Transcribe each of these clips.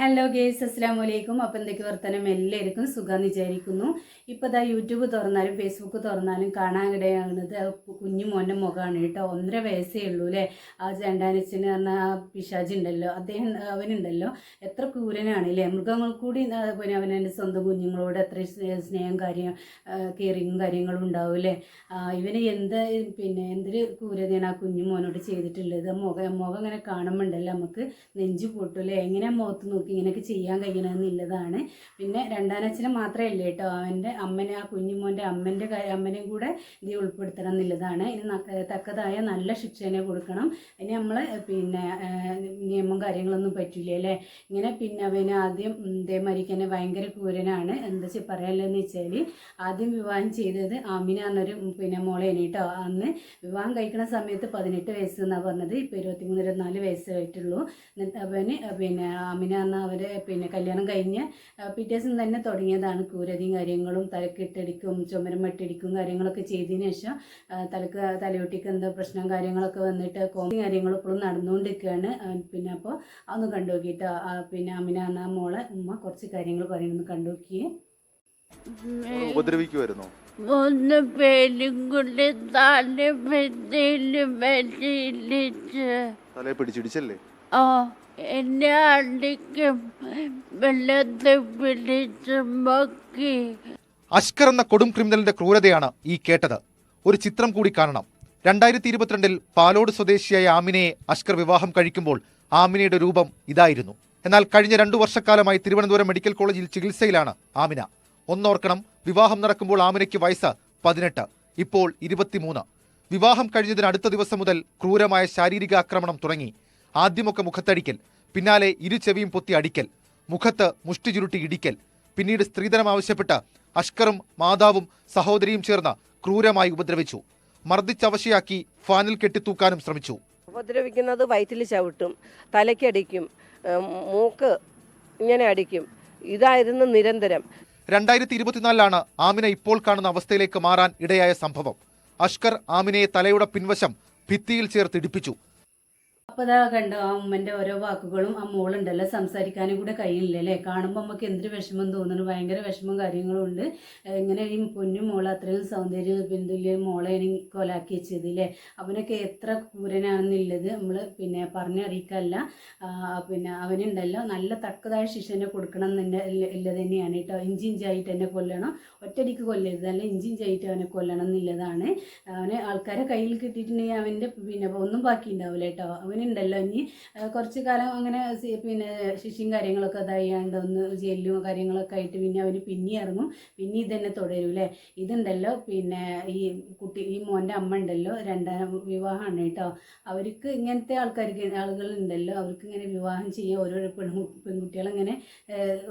Hello guys, അസ്സലാമു അലൈക്കും. അപ്പം എന്തൊക്കെ വർത്തമാനം? എല്ലാവർക്കും സുഖമെന്ന് വിചാരിക്കുന്നു. ഇപ്പോൾ ഇതാ യൂട്യൂബ് തുറന്നാലും ഫേസ്ബുക്ക് തുറന്നാലും കാണാനിടയാകുന്നത് കുഞ്ഞു മോൻ്റെ മുഖമാണ് കേട്ടോ. 1.5 വയസ്സേ ഉള്ളൂ അല്ലേ. ആ ജണ്ടാനച്ചന് പറഞ്ഞ ആ പിശാജ് ഉണ്ടല്ലോ, അവനുണ്ടല്ലോ, എത്ര ക്രൂരനാണ് അല്ലേ. മൃഗങ്ങൾ കൂടി പിന്നെ അവനെൻ്റെ സ്വന്തം കുഞ്ഞുങ്ങളോട് എത്ര സ്നേഹം കെയറിങ്ങും കാര്യങ്ങളും ഉണ്ടാവും അല്ലേ. ഇവന് എന്തൊരു ക്രൂരതയാണ് ആ കുഞ്ഞു മോനോട് ചെയ്തിട്ടുള്ളത്. മുഖം ഇങ്ങനെ കാണുമ്പോണ്ടല്ലോ നമുക്ക് നെഞ്ചു പൊട്ടും അല്ലേ. എങ്ങനെ മുഖത്ത് നോക്കി ഇങ്ങനെയൊക്കെ ചെയ്യാൻ കഴിയണമെന്നുള്ളതാണ്. പിന്നെ രണ്ടാനച്ഛനെ മാത്രമല്ല കേട്ടോ, അവൻ്റെ അമ്മനെ, ആ കുഞ്ഞുമോൻ്റെ അമ്മനെയും കൂടെ ഇത് ഉൾപ്പെടുത്തണം എന്നുള്ളതാണ്. ഇതിന് തക്കതായ നല്ല ശിക്ഷനെ കൊടുക്കണം. ഇനി നമ്മൾ നിയമം കാര്യങ്ങളൊന്നും പറ്റില്ല അല്ലേ. ഇങ്ങനെ അവന് ആദ്യം ഇതേമാതിരിക്ക് തന്നെ ഭയങ്കര ക്രൂരനാണ്. എന്താ പറയാനുള്ളതെന്ന് വെച്ചാൽ, ആദ്യം വിവാഹം ചെയ്തത് ആമിന എന്നൊരു മോളേനെ കേട്ടോ. അന്ന് വിവാഹം കഴിക്കുന്ന സമയത്ത് 18 വയസ്സ് എന്നാണ് പറഞ്ഞത്. ഇപ്പോൾ 23-24 വയസ്സായിട്ടുള്ളൂ. എന്നിട്ട് അവന് ആമിന എന്ന അവരെ കല്യാണം കഴിഞ്ഞ് പിറ്റേ ദിവസം തന്നെ തുടങ്ങിയതാണ് ക്രൂരതയും കാര്യങ്ങളും. തലക്കിട്ടടിക്കും, ചുമരം മട്ടിടിക്കും കാര്യങ്ങളൊക്കെ ചെയ്തതിന് ശേഷം തലയൊട്ടിക്ക് എന്താ പ്രശ്നം കാര്യങ്ങളൊക്കെ വന്നിട്ട് കാര്യങ്ങളും ഇപ്പോഴും നടന്നുകൊണ്ടിരിക്കുകയാണ്. അപ്പോൾ അതൊന്ന് കണ്ടു നോക്കിയിട്ട് ആമിന എന്ന മോളെ ഉമ്മ കുറച്ച് കാര്യങ്ങൾ പറയുന്നത് കണ്ടു നോക്കിയേ. ഉപദ്രവിക്കുമായിരുന്നു. ഒന്ന് പേരും കൊണ്ട് തല പിടിച്ചിടിച്ചല്ലേ? എന്നെ അടിക്കും, വെള്ളത്തെ പിടിച്ച് മക്കി. അഷ്കർ എന്ന കൊടും ക്രിമിനലിന്റെ ക്രൂരതയാണ് ഈ കേട്ടത്. ഒരു ചിത്രം കൂടി കാണണം. 2022 പാലോട് സ്വദേശിയായ ആമിനയെ അഷ്കർ വിവാഹം കഴിക്കുമ്പോൾ ആമിനയുടെ രൂപം ഇതായിരുന്നു. എന്നാൽ കഴിഞ്ഞ 2 വർഷക്കാലമായി തിരുവനന്തപുരം മെഡിക്കൽ കോളേജിൽ ചികിത്സയിലാണ് ആമിന. ഒന്നോർക്കണം, വിവാഹം നടക്കുമ്പോൾ ആമിനയ്ക്ക് വയസ്സ് 18, ഇപ്പോൾ 23. വിവാഹം കഴിഞ്ഞതിന് അടുത്ത ദിവസം മുതൽ ക്രൂരമായ ശാരീരിക ആക്രമണം തുടങ്ങി. ആദ്യമൊക്കെ മുഖത്തടിക്കൽ, പിന്നാലെ ഇരുചെവിയും പൊത്തി അടിക്കൽ, മുഖത്ത് മുഷ്ടി ചുരുട്ടി ഇടിക്കൽ, പിന്നീട് സ്ത്രീധനം ആവശ്യപ്പെട്ട് അഷ്കറും മാതാവും സഹോദരിയും ചേർന്ന് ക്രൂരമായി ഉപദ്രവിച്ചു. മർദ്ദിച്ചവശയാക്കി ഫാനിൽ കെട്ടിത്തൂക്കാനും ശ്രമിച്ചു. ഉപദ്രവിക്കുന്നത് വയറ്റിൽ ചവിട്ടും, തലയ്ക്കടിക്കും, മൂക്ക് ഇങ്ങനെ അടിക്കും. ഇതായിരുന്നു നിരന്തരം. 2024 ആമിന ഇപ്പോൾ കാണുന്ന അവസ്ഥയിലേക്ക് മാറാൻ ഇടയായ സംഭവം. അഷ്കർ ആമിനയെ തലയുടെ പിൻവശം ഭിത്തിയിൽ ചേർത്ത് ഇടിപ്പിച്ചു. അപ്പോൾ അതാ കണ്ടോ, ആ ഉമ്മൻ്റെ ഓരോ വാക്കുകളും. ആ മോളുണ്ടല്ലോ, സംസാരിക്കാനും കൂടെ കഴിയില്ല അല്ലേ. കാണുമ്പോൾ നമുക്ക് എന്തൊരു വിഷമം തോന്നുന്നു, ഭയങ്കര വിഷമം കാര്യങ്ങളും ഉണ്ട്. ഇങ്ങനെ ഈ പൊന്നു മോളെ അത്രയും സൗന്ദര്യം ബന്ധുല്യ മോളെയാണ് കൊലാക്കി വെച്ചത് അല്ലേ. അവനൊക്കെ എത്ര ക്രൂരനാണെന്നുള്ളത് നമ്മൾ പറഞ്ഞറിയിക്കല്ല. അവനുണ്ടല്ലോ നല്ല തക്കതായ ശിക്ഷനെ കൊടുക്കണം എന്നുള്ളത് തന്നെയാണ് കേട്ടോ. ഇഞ്ചിഞ്ചായിട്ട് എന്നെ കൊല്ലണം, ഒറ്റടിക്ക് കൊല്ലരുത്, നല്ല ഇഞ്ചിഞ്ചായിട്ട് അവനെ കൊല്ലണം എന്നുള്ളതാണ്. അവന് ആൾക്കാരെ കയ്യിൽ കിട്ടിയിട്ടുണ്ടെങ്കിൽ അവൻ്റെ ഒന്നും ബാക്കി ഉണ്ടാവില്ല കേട്ടോ. അവനുണ്ടല്ലോ ഇനി കുറച്ച് കാലം അങ്ങനെ ശിക്ഷയും കാര്യങ്ങളൊക്കെ ഇതായാണ്ട് ഒന്ന് ജയിലും കാര്യങ്ങളൊക്കെ ആയിട്ട് അവന് ഇറങ്ങും, ഇതന്നെ തുടരും അല്ലേ. ഇതുണ്ടല്ലോ ഈ മോൻ്റെ അമ്മ ഉണ്ടല്ലോ, 2ാം വിവാഹമാണ് കേട്ടോ. അവർക്ക് ഇങ്ങനത്തെ ആളുകളുണ്ടല്ലോ, അവർക്ക് ഇങ്ങനെ വിവാഹം ചെയ്യാൻ ഓരോ പെൺകുട്ടികളിങ്ങനെ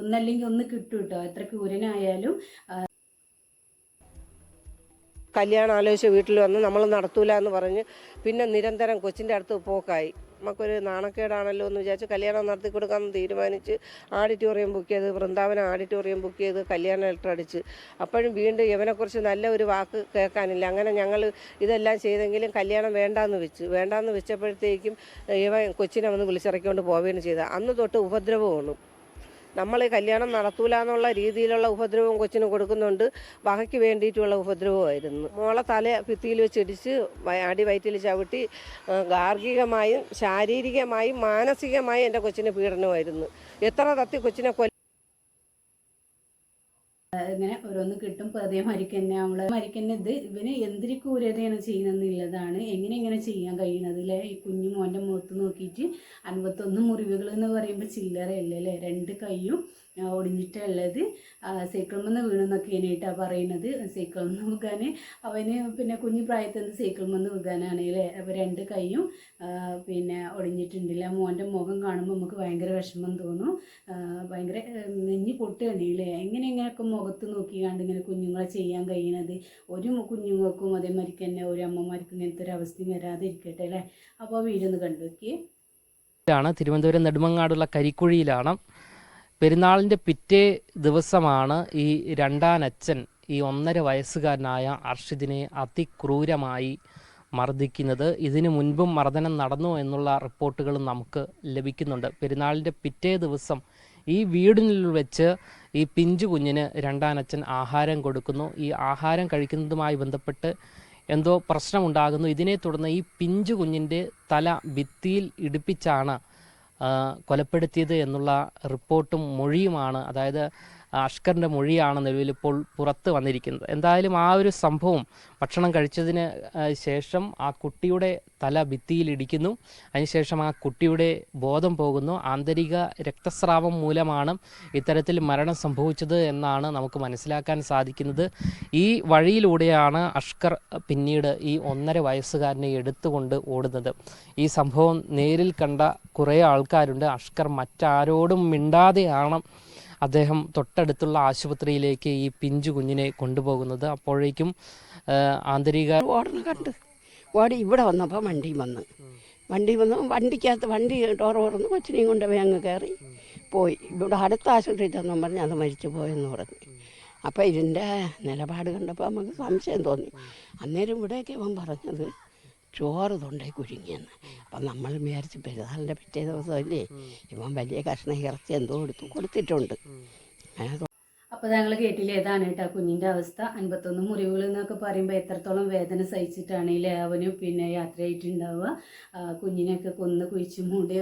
ഒന്നല്ലെങ്കിൽ ഒന്ന് കിട്ടും കേട്ടോ. എത്ര ക്രൂരനായാലും. കല്യാണം ആലോചിച്ച് വീട്ടിൽ വന്ന് നമ്മൾ നടത്തൂല എന്ന് പറഞ്ഞ് പിന്നെ നിരന്തരം കൊച്ചിൻ്റെ അടുത്ത് പോക്കായി. നമുക്കൊരു നാണക്കേടാണല്ലോ എന്ന് വിചാരിച്ച് കല്യാണം നടത്തി കൊടുക്കാമെന്ന് തീരുമാനിച്ച് ആഡിറ്റോറിയം ബുക്ക് ചെയ്ത്, വൃന്ദാവനം ആഡിറ്റോറിയം ബുക്ക് ചെയ്ത് കല്യാണ ലെറ്റർ അടിച്ച്. അപ്പോഴും വീണ്ടും ഇവനെക്കുറിച്ച് നല്ല ഒരു വാക്ക് കേൾക്കാനില്ല. അങ്ങനെ ഞങ്ങൾ ഇതെല്ലാം ചെയ്തെങ്കിലും കല്യാണം വേണ്ടാന്ന് വെച്ചപ്പോഴത്തേക്കും ഇവൻ കൊച്ചിനെ വന്ന് വിളിച്ചിറക്കിക്കൊണ്ട് പോവുകയാണ് ചെയ്തത്. അന്ന് തൊട്ട് ഉപദ്രവമാണ്. നമ്മൾ കല്യാണം നടത്തൂല എന്നുള്ള രീതിയിലുള്ള ഉപദ്രവവും കൊച്ചിന് കൊടുക്കുന്നുണ്ട്. വകയ്ക്ക് വേണ്ടിയിട്ടുള്ള ഉപദ്രവമായിരുന്നു. മോളെ തല ഭിത്തിയിൽ വെച്ചിടിച്ച് വയറ്റിൽ ചവിട്ടി ഗാർഹികമായും ശാരീരികമായും മാനസികമായും എൻ്റെ കൊച്ചിന് പീഡനമായിരുന്നു. എത്ര തത്തി കൊച്ചിനെ ഇങ്ങനെ ഓരോന്ന് കിട്ടും. അതേമാതിരിക്ക് തന്നെ ഇവന് എന്തൊരു ക്രൂരതയാണ് ചെയ്യുന്നതെന്നുള്ളതാണ്. എങ്ങനെ ചെയ്യാൻ കഴിയണത് അല്ലേ. ഈ കുഞ്ഞു മോൻ്റെ മുഖത്ത് നോക്കിയിട്ട് 51 മുറിവുകൾ എന്ന് പറയുമ്പോൾ ചില്ലറയല്ലേ അല്ലേ. 2 കൈയും ഒടിഞ്ഞിട്ടുള്ളത്. സൈക്കിളിൽ നിന്ന് വീണെന്നൊക്കെയാണ് കേട്ടോ പറയുന്നത്. സൈക്കിളിൽ നിന്ന് വീകാൻ അവന് കുഞ്ഞു പ്രായത്തിൽ നിന്ന് സൈക്കിളിൽ നിന്ന് വീകാനാണ് അല്ലേ. അപ്പോൾ 2 കൈയും ഒടിഞ്ഞിട്ടുണ്ടല്ലേ. മോൻ്റെ മുഖം കാണുമ്പോൾ നമുക്ക് ഭയങ്കര വിഷമം തോന്നും, ഭയങ്കര നെഞ്ഞി പൊട്ടുകയാണ് അല്ലേ. എങ്ങനെയൊക്കെ മുഖത്ത് നോക്കിക്കാണ്ട് ഇങ്ങനെ കുഞ്ഞുങ്ങളെ ചെയ്യാൻ കഴിയണത്. ഒരു കുഞ്ഞുങ്ങൾക്കും അതേമാതിരിക്ക് തന്നെ ഒരു അമ്മമാർക്കും ഇങ്ങനത്തെ ഒരു അവസ്ഥയും വരാതിരിക്കട്ടെ അല്ലേ. അപ്പോൾ വീഡിയോ ഒന്ന് കണ്ടു നോക്കിയേ. തിരുവനന്തപുരം നെടുമങ്ങാടുള്ള കരിക്കുഴിയിലാണ്. പെരുന്നാളിൻ്റെ പിറ്റേ ദിവസമാണ് ഈ രണ്ടാനച്ഛൻ ഈ 1.5 വയസ്സുകാരനായ അർഷിദിനെ അതിക്രൂരമായി മർദ്ദിക്കുന്നത്. ഇതിനു മുൻപും മർദ്ദനം നടന്നു എന്നുള്ള റിപ്പോർട്ടുകളും നമുക്ക് ലഭിക്കുന്നുണ്ട്. പെരുന്നാളിൻ്റെ പിറ്റേ ദിവസം ഈ വീടിനുള്ളിൽ വെച്ച് ഈ പിഞ്ചു കുഞ്ഞിന് രണ്ടാനച്ഛൻ ആഹാരം കൊടുക്കുന്നു. ഈ ആഹാരം കഴിക്കുന്നതുമായി ബന്ധപ്പെട്ട് എന്തോ പ്രശ്നമുണ്ടാകുന്നു. ഇതിനെ തുടർന്ന് ഈ പിഞ്ചു കുഞ്ഞിൻ്റെ തല ഭിത്തിയിൽ ഇടിപ്പിച്ചാണ് കൊലപ്പെടുത്തിയത് എന്നുള്ള റിപ്പോർട്ടും മൊഴിയുമാണ്, അതായത് അഷ്കറിൻ്റെ മൊഴിയാണ് നിലവിലിപ്പോൾ പുറത്ത് വന്നിരിക്കുന്നത്. എന്തായാലും ആ ഒരു സംഭവം ഭക്ഷണം കഴിച്ചതിന് ശേഷം ആ കുട്ടിയുടെ തല ഭിത്തിയിൽ ഇടിക്കുന്നു. അതിനുശേഷം ആ കുട്ടിയുടെ ബോധം പോകുന്നു. ആന്തരിക രക്തസ്രാവം മൂലമാണ് ഇത്തരത്തിൽ മരണം സംഭവിച്ചത് എന്നാണ് നമുക്ക് മനസ്സിലാക്കാൻ സാധിക്കുന്നത്. ഈ വഴിയിലൂടെയാണ് അഷ്കർ പിന്നീട് ഈ 1.5 വയസ്സുകാരനെ എടുത്തുകൊണ്ട് ഓടുന്നത്. ഈ സംഭവം നേരിൽ കണ്ട കുറേ ആൾക്കാരുണ്ട്. അഷ്കർ മറ്റാരോടും മിണ്ടാതെയാണ് അദ്ദേഹം തൊട്ടടുത്തുള്ള ആശുപത്രിയിലേക്ക് ഈ പിഞ്ചു കുഞ്ഞിനെ കൊണ്ടുപോകുന്നത്. അപ്പോഴേക്കും ആന്തരിക ഓടണം കണ്ട് ഓടി ഇവിടെ വന്നപ്പോൾ വണ്ടി വന്ന് വണ്ടിക്കകത്ത് വണ്ടി ഡോർ തുറന്ന് കൊച്ചിനെയും കൊണ്ടുപോയി അങ്ങ് കയറി പോയി. ഇവിടെ അടുത്ത ആശുപത്രിയിൽ ചെന്നും പറഞ്ഞ് അത് മരിച്ചു പോയെന്ന് പറഞ്ഞു. അപ്പോൾ ഇതിൻ്റെ നിലപാട് കണ്ടപ്പോൾ നമുക്ക് സംശയം തോന്നി. അന്നേരം ഇവിടേക്ക് ഇവൻ പറഞ്ഞത് ചോറ് തൊണ്ടേ കുരുങ്ങിയെന്ന്. അപ്പം നമ്മൾ വിചാരിച്ച് പെരുന്നാളിൻ്റെ പിറ്റേ ദിവസമല്ലേ ഇവൻ വലിയ കഷ്ണം ഇറച്ചി എന്തോ കൊടുത്തിട്ടുണ്ട്. അപ്പോൾ ഞങ്ങൾ കേട്ടില്ല, ഏതാണ് കേട്ടോ കുഞ്ഞിൻ്റെ അവസ്ഥ. 51 മുറിവുകൾ എന്നൊക്കെ പറയുമ്പോൾ എത്രത്തോളം വേദന സഹിച്ചിട്ടാണെങ്കിലേ അവന് പിന്നെ യാത്രയായിട്ടുണ്ടാവുക. കുഞ്ഞിനെയൊക്കെ കൊന്ന് കുഴിച്ച് മൂടി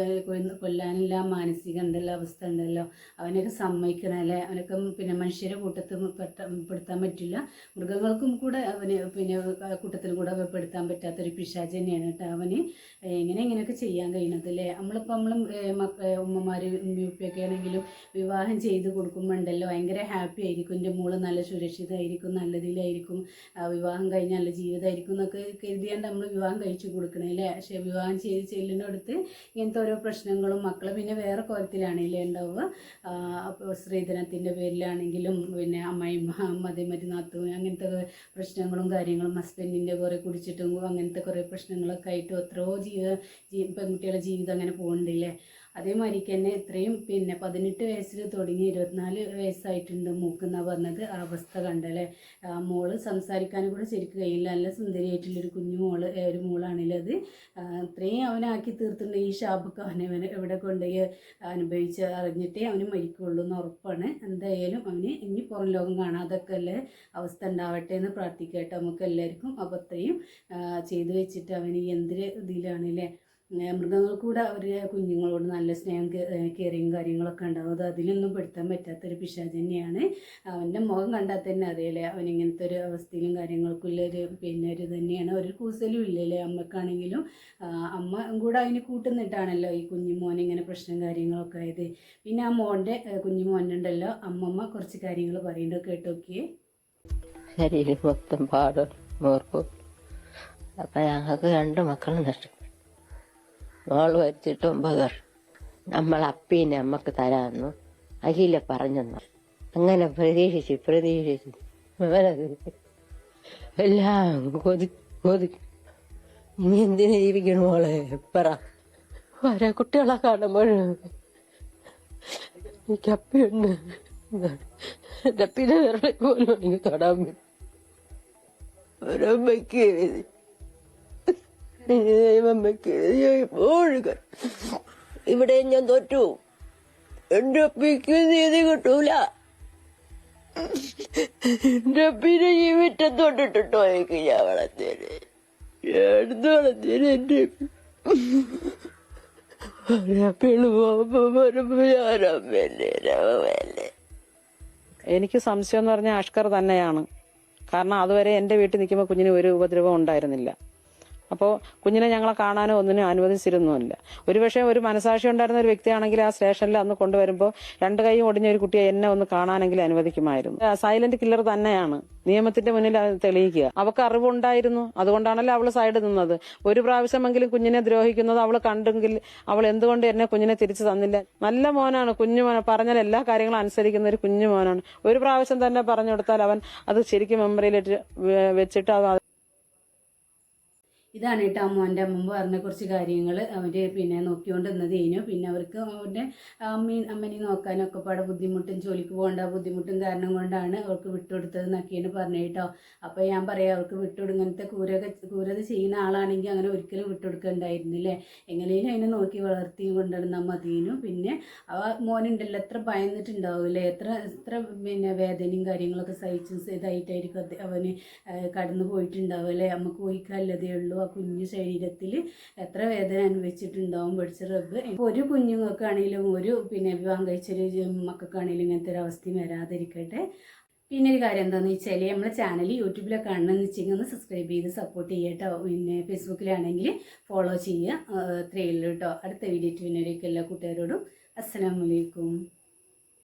കൊല്ലാനുള്ള മാനസിക ഉണ്ടല്ലോ അവസ്ഥ ഉണ്ടല്ലോ. അവനൊക്കെ സമ്മതിക്കണമല്ലേ. അവനൊക്കെ പിന്നെ മനുഷ്യരെ കൂട്ടത്തിൽ പെടുത്താൻ പറ്റില്ല, മൃഗങ്ങൾക്കും കൂടെ അവന് പിന്നെ കൂട്ടത്തിൽ കൂടെ പെടുത്താൻ പറ്റാത്തൊരു പിശാച് തന്നെയാണ് കേട്ടോ അവന്. ഇങ്ങനെയൊക്കെ ചെയ്യാൻ കഴിയണത് അല്ലേ. നമ്മളിപ്പോൾ ഉമ്മമാർ ഉമ്മയൊക്കെ ആണെങ്കിലും വിവാഹം ചെയ്ത് കൊടുക്കുമ്പോൾ ഉണ്ടല്ലോ ഭയങ്കര ഹാപ്പി ആയിരിക്കും. എൻ്റെ മോള് നല്ല സുരക്ഷിതമായിരിക്കും, നല്ലതിലായിരിക്കും, വിവാഹം കഴിഞ്ഞ് നല്ല ജീവിതമായിരിക്കും എന്നൊക്കെ കരുതിയാണ്ട് നമ്മൾ വിവാഹം കഴിച്ചു കൊടുക്കണേ അല്ലേ. പക്ഷേ വിവാഹം ചെയ്ത് ചെല്ലിനടുത്ത് ഇങ്ങനത്തെ ഓരോ പ്രശ്നങ്ങളും മക്കളെ പിന്നെ വേറെ കോലത്തിലാണല്ലേ ഉണ്ടാവുക. അപ്പോൾ സ്ത്രീധനത്തിൻ്റെ പേരിലാണെങ്കിലും പിന്നെ അമ്മായിമ്മ അതേമാതിരി നാത്തൂൻ അങ്ങനത്തെ പ്രശ്നങ്ങളും കാര്യങ്ങളും ഹസ്ബൻഡിൻ്റെ കുറേ കുടിച്ചിട്ടും അങ്ങനത്തെ കുറേ പ്രശ്നങ്ങളൊക്കെ ആയിട്ട് എത്രയോ പെൺകുട്ടികളുടെ ജീവിതം അങ്ങനെ പോകുന്നുണ്ടല്ലേ. അതേമാതിരിക്ക് തന്നെ ഇത്രയും പിന്നെ 18 വയസ്സിൽ തുടങ്ങി 24 വയസ്സായിട്ടുണ്ട് മൂക്കെന്നാ പറഞ്ഞത്. ആ അവസ്ഥ കണ്ടല്ലേ. മോള് സംസാരിക്കാനും കൂടെ ശരിക്കും കഴിയില്ല. നല്ല സുന്ദരിയായിട്ടുള്ളൊരു ഒരു മോളാണല്ലോ അത്. ഇത്രയും അവനാക്കി തീർത്തിട്ടുണ്ട്. ഈ ശാപൊക്കെ അവനെ എവിടെ കൊണ്ടുപോയി അനുഭവിച്ച് അറിഞ്ഞിട്ടേ അവന് മരിക്കുള്ളൂ എന്ന് ഉറപ്പാണ്. എന്തായാലും അവന് ഇനി പുറം ലോകം കാണാതൊക്കെ അല്ലേ അവസ്ഥ ഉണ്ടാവട്ടെ എന്ന് പ്രാർത്ഥിക്കട്ടെ നമുക്ക് എല്ലാവർക്കും. അപ്പോൾ അത്രയും ചെയ്തു വെച്ചിട്ട് അവന് എന്തൊരു ഇതിലാണല്ലേ. മൃഗങ്ങൾക്കൂടെ അവരുടെ കുഞ്ഞുങ്ങളോട് നല്ല സ്നേഹം കെയറിങ് കാര്യങ്ങളൊക്കെ ഉണ്ടാവും. അത് അതിലൊന്നും പെടുത്താൻ പറ്റാത്തൊരു പിശാച് തന്നെയാണ്. അവൻ്റെ മുഖം കണ്ടാൽ തന്നെ അറിയാലേ അവൻ ഇങ്ങനത്തെ ഒരു അവസ്ഥയിലും കാര്യങ്ങൾക്കുള്ളൊരു പിന്നെ ഒരു തന്നെയാണ്. ഒരു കൂസലും ഇല്ലല്ലേ അമ്മക്കാണെങ്കിലും. അമ്മ കൂടെ അതിന് കൂട്ടുന്നിട്ടാണല്ലോ ഈ കുഞ്ഞുമോൻ ഇങ്ങനെ പ്രശ്നം കാര്യങ്ങളൊക്കെ ആയത്. പിന്നെ ആ മോൻ്റെ കുഞ്ഞുമോനുണ്ടല്ലോ അമ്മമ്മ കുറച്ച് കാര്യങ്ങൾ പറയുന്നുണ്ട്, കേട്ടോക്കിയേ. ശരീരം മൊത്തം പാടും മോർക്കും. അപ്പം ഞങ്ങൾക്ക് 2 മക്കളും നഷ്ടപ്പെട്ടു. മോള് വരച്ചിട്ട് 9 വർഷം. നമ്മൾ അപ്പീനെ അമ്മക്ക് തരാമെന്നു അഖില പറഞ്ഞെന്നു. അങ്ങനെ പ്രതീക്ഷിച്ച് എല്ലാം കൊതി ഇനി എന്തിനു ജീവിക്കണം മോളെ പറ. ഓരോ കുട്ടികളെ കാണുമ്പോഴും എനിക്ക് അപ്പിയുണ്ട്. എന്റെ പിന്നെ പോലും എനിക്ക് തൊടാൻ പറ്റും. ഒരമ്മയ്ക്ക് ഇവിടെ ഞാൻ തോറ്റു. എന്റെ അപ്പിക്ക് നീതി കിട്ടൂല. എന്റെ അപ്പിനെ ഈ വിറ്റം തൊട്ടിട്ടുണ്ടോ എനിക്ക് ഞാൻ വളർത്തേന്. എടുത്ത് വളർത്തേന് എന്റെ അപ്പിള് പോകുമ്പോ ഞാനമ്മല്ലേ. എനിക്ക് സംശയം എന്ന് പറഞ്ഞാൽ അഷ്കർ തന്നെയാണ്. കാരണം അതുവരെ എൻ്റെ വീട്ടിൽ നിൽക്കുമ്പോൾ കുഞ്ഞിന് ഒരു ഉപദ്രവം ഉണ്ടായിരുന്നില്ല. അപ്പോൾ കുഞ്ഞിനെ ഞങ്ങളെ കാണാനോ ഒന്നിനും അനുവദിച്ചിരുന്നുമില്ല. ഒരുപക്ഷെ ഒരു മനസാക്ഷി ഉണ്ടായിരുന്ന ഒരു വ്യക്തിയാണെങ്കിൽ ആ സ്റ്റേഷനിൽ അന്ന് കൊണ്ടുവരുമ്പോൾ 2 കൈയും ഒടിഞ്ഞ ഒരു കുട്ടിയെ എന്നെ ഒന്ന് കാണാനെങ്കിലും അനുവദിക്കുമായിരുന്നു. സൈലന്റ് കില്ലർ തന്നെയാണ്, നിയമത്തിന്റെ മുന്നിൽ അത് തെളിയിക്കുക. അവൾക്ക് അറിവുണ്ടായിരുന്നു, അതുകൊണ്ടാണല്ലോ അവള് സൈഡ് നിന്നത്. ഒരു പ്രാവശ്യമെങ്കിലും കുഞ്ഞിനെ ദ്രോഹിക്കുന്നത് അവൾ കണ്ടെങ്കിൽ അവൾ എന്തുകൊണ്ട് എന്നെ കുഞ്ഞിനെ തിരിച്ചു തന്നില്ല? നല്ല മോനാണ്, കുഞ്ഞുമോൻ പറഞ്ഞാൽ എല്ലാ കാര്യങ്ങളും അനുസരിക്കുന്ന ഒരു കുഞ്ഞുമോനാണ്. ഒരു പ്രാവശ്യം തന്നെ പറഞ്ഞു കൊടുത്താൽ അവൻ അത് ശരിക്കും മെമ്മറിയിലിട്ട് വെച്ചിട്ട് ഇതാണ് കേട്ടോ മോൻ്റെ അമ്മ പറഞ്ഞ കുറച്ച് കാര്യങ്ങൾ അവർ പിന്നെ നോക്കിക്കൊണ്ട് നിന്നതേനു. പിന്നെ അവർക്ക് അവരുടെ അമ്മനെ നോക്കാനൊക്കെ പാടെ ബുദ്ധിമുട്ടും ജോലിക്ക് പോകേണ്ട ബുദ്ധിമുട്ടും കാരണം കൊണ്ടാണ് അവർക്ക് വിട്ടുകൊടുത്തത് എന്നൊക്കെയാണ് പറഞ്ഞത് കേട്ടോ. അപ്പോൾ ഞാൻ പറയാം, അവർക്ക് ഇങ്ങനത്തെ ക്രൂരത ചെയ്യുന്ന ആളാണെങ്കിൽ അങ്ങനെ ഒരിക്കലും വിട്ടുകൊടുക്കണ്ടായിരുന്നില്ലേ. എങ്ങനെയും അതിനെ നോക്കി വളർത്തി കൊണ്ടുവന്നാൽ മതിയെന്നു. പിന്നെ മോനുണ്ടല്ലോ എത്ര ഭയന്നിട്ടുണ്ടാവില്ലേ, എത്ര പിന്നെ വേദനയും കാര്യങ്ങളൊക്കെ സഹിച്ചും ഇതായിട്ടായിരിക്കും അവന് കടന്നു പോയിട്ടുണ്ടാവില്ലേ. നമുക്ക് പോയിക്കല്ലതേ ഉള്ളൂ. ആ കുഞ്ഞു ശരീരത്തിൽ എത്ര വേദന അനുഭവിച്ചിട്ടുണ്ടാവും പഠിച്ച റബ്ബ്. ഒരു കുഞ്ഞുങ്ങൾക്കാണെങ്കിലും ഒരു പിന്നെ വിവാഹം കഴിച്ചൊരു മക്കൾക്കാണെങ്കിലും ഇങ്ങനത്തെ ഒരു അവസ്ഥയും വരാതിരിക്കട്ടെ. പിന്നെ ഒരു കാര്യം എന്താണെന്ന് വെച്ചാൽ നമ്മളെ ചാനൽ യൂട്യൂബിലൊക്കെ കാണണമെന്ന് വെച്ചെങ്കിൽ ഒന്ന് സബ്സ്ക്രൈബ് ചെയ്ത് സപ്പോർട്ട് ചെയ്യുക കേട്ടോ. പിന്നെ ഫേസ്ബുക്കിലാണെങ്കിൽ ഫോളോ ചെയ്യുക. അത്രയേ ഉള്ളൂ കേട്ടോ. അടുത്ത വീഡിയോ പിന്നെ എല്ലാ കൂട്ടുകാരോടും അസ്സലാമു അലൈക്കും.